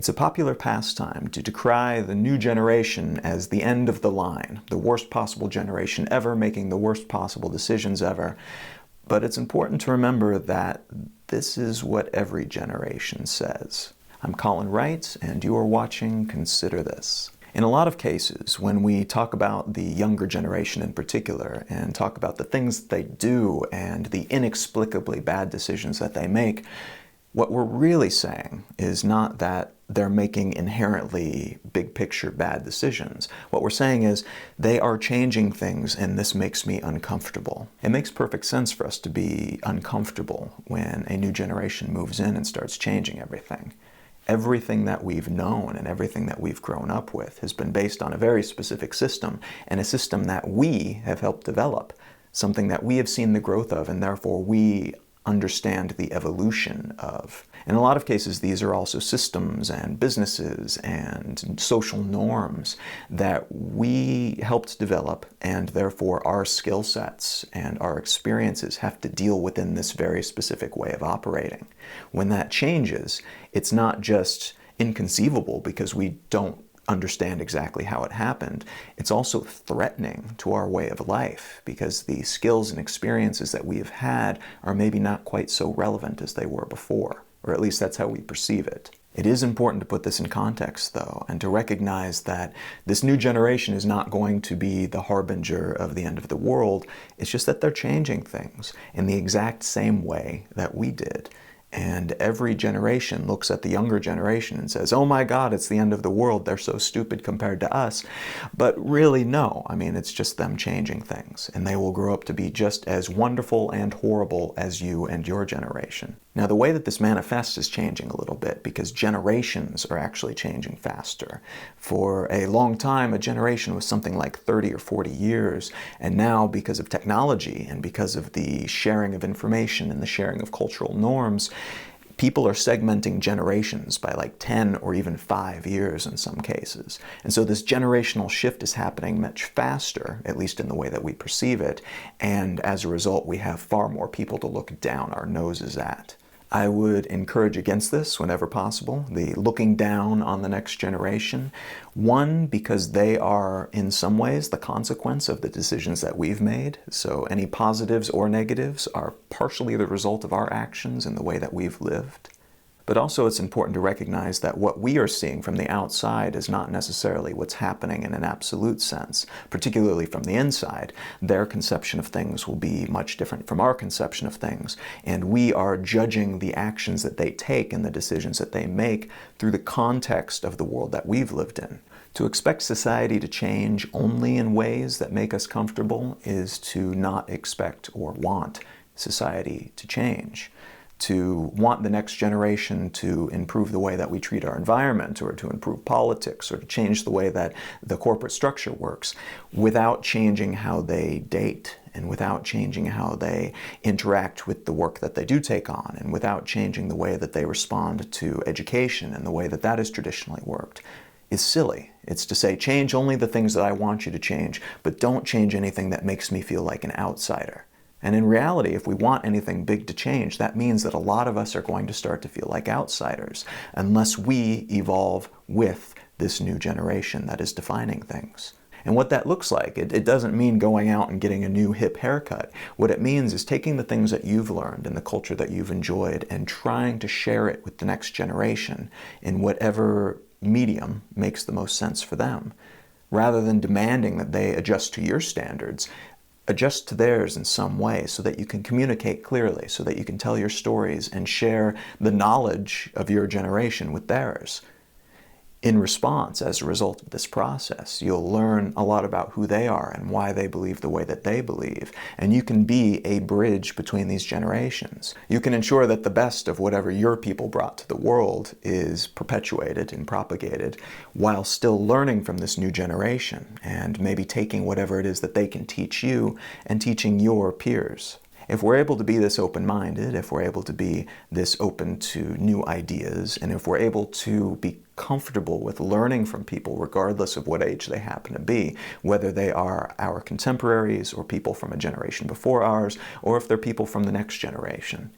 It's a popular pastime to decry the new generation as the end of the line, the worst possible generation ever, making the worst possible decisions ever. But it's important to remember that this is what every generation says. I'm Colin Wright, and you are watching Consider This. In a lot of cases, when we talk about the younger generation in particular, and talk about the things that they do and the inexplicably bad decisions that they make, what we're really saying is not that they're making inherently big picture bad decisions. What we're saying is they are changing things and this makes me uncomfortable. It makes perfect sense for us to be uncomfortable when a new generation moves in and starts changing everything. Everything that we've known and everything that we've grown up with has been based on a very specific system, and a system that we have helped develop, something that we have seen the growth of and therefore we understand the evolution of. In a lot of cases, these are also systems and businesses and social norms that we helped develop, and therefore our skill sets and our experiences have to deal within this very specific way of operating. When that changes, it's not just inconceivable because we don't understand exactly how it happened. It's also threatening to our way of life because the skills and experiences that we have had are maybe not quite so relevant as they were before, or at least that's how we perceive it. It is important to put this in context, though, and to recognize that this new generation is not going to be the harbinger of the end of the world. It's just that they're changing things in the exact same way that we did. And every generation looks at the younger generation and says, oh my God, it's the end of the world. They're so stupid compared to us. But really, no. I mean, it's just them changing things. And they will grow up to be just as wonderful and horrible as you and your generation. Now, the way that this manifests is changing a little bit because generations are actually changing faster. For a long time, a generation was something like 30 or 40 years. And now, because of technology and because of the sharing of information and the sharing of cultural norms, people are segmenting generations by like 10 or even 5 years in some cases. And so this generational shift is happening much faster, at least in the way that we perceive it. And as a result, we have far more people to look down our noses at. I would encourage against this whenever possible, the looking down on the next generation. One, because they are in some ways the consequence of the decisions that we've made. So any positives or negatives are partially the result of our actions and the way that we've lived. But also it's important to recognize that what we are seeing from the outside is not necessarily what's happening in an absolute sense, particularly from the inside. Their conception of things will be much different from our conception of things, and we are judging the actions that they take and the decisions that they make through the context of the world that we've lived in. To expect society to change only in ways that make us comfortable is to not expect or want society to change. To want the next generation to improve the way that we treat our environment, or to improve politics, or to change the way that the corporate structure works, without changing how they date, and without changing how they interact with the work that they do take on, and without changing the way that they respond to education and the way that that has traditionally worked, is silly. It's to say, change only the things that I want you to change, but don't change anything that makes me feel like an outsider. And in reality, if we want anything big to change, that means that a lot of us are going to start to feel like outsiders unless we evolve with this new generation that is defining things. And what that looks like, it doesn't mean going out and getting a new hip haircut. What it means is taking the things that you've learned and the culture that you've enjoyed and trying to share it with the next generation in whatever medium makes the most sense for them. Rather than demanding that they adjust to your standards, adjust to theirs in some way so that you can communicate clearly, so that you can tell your stories and share the knowledge of your generation with theirs. In response, as a result of this process, you'll learn a lot about who they are and why they believe the way that they believe, and you can be a bridge between these generations. You can ensure that the best of whatever your people brought to the world is perpetuated and propagated while still learning from this new generation and maybe taking whatever it is that they can teach you and teaching your peers. If we're able to be this open-minded, if we're able to be this open to new ideas, and if we're able to be comfortable with learning from people regardless of what age they happen to be, whether they are our contemporaries or people from a generation before ours, or if they're people from the next generation,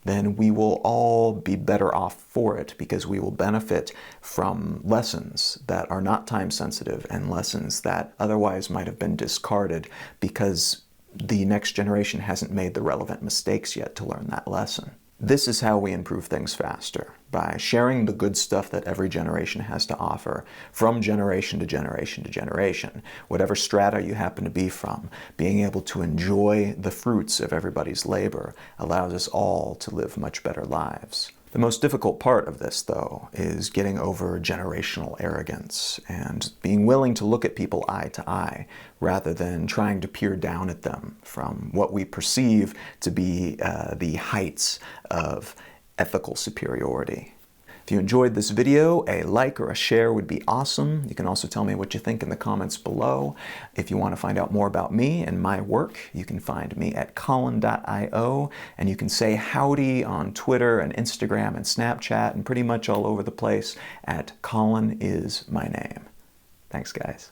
then we will all be better off for it, because we will benefit from lessons that are not time sensitive and lessons that otherwise might have been discarded because the next generation hasn't made the relevant mistakes yet to learn that lesson. This is how we improve things faster, by sharing the good stuff that every generation has to offer from generation to generation to generation. Whatever strata you happen to be from, being able to enjoy the fruits of everybody's labor allows us all to live much better lives. The most difficult part of this, though, is getting over generational arrogance and being willing to look at people eye to eye rather than trying to peer down at them from what we perceive to be the heights of ethical superiority. If you enjoyed this video, a like or a share would be awesome. You can also tell me what you think in the comments below. If you want to find out more about me and my work, you can find me at colin.io, and you can say howdy on Twitter and Instagram and Snapchat and pretty much all over the place at Colin is my name. Thanks, guys.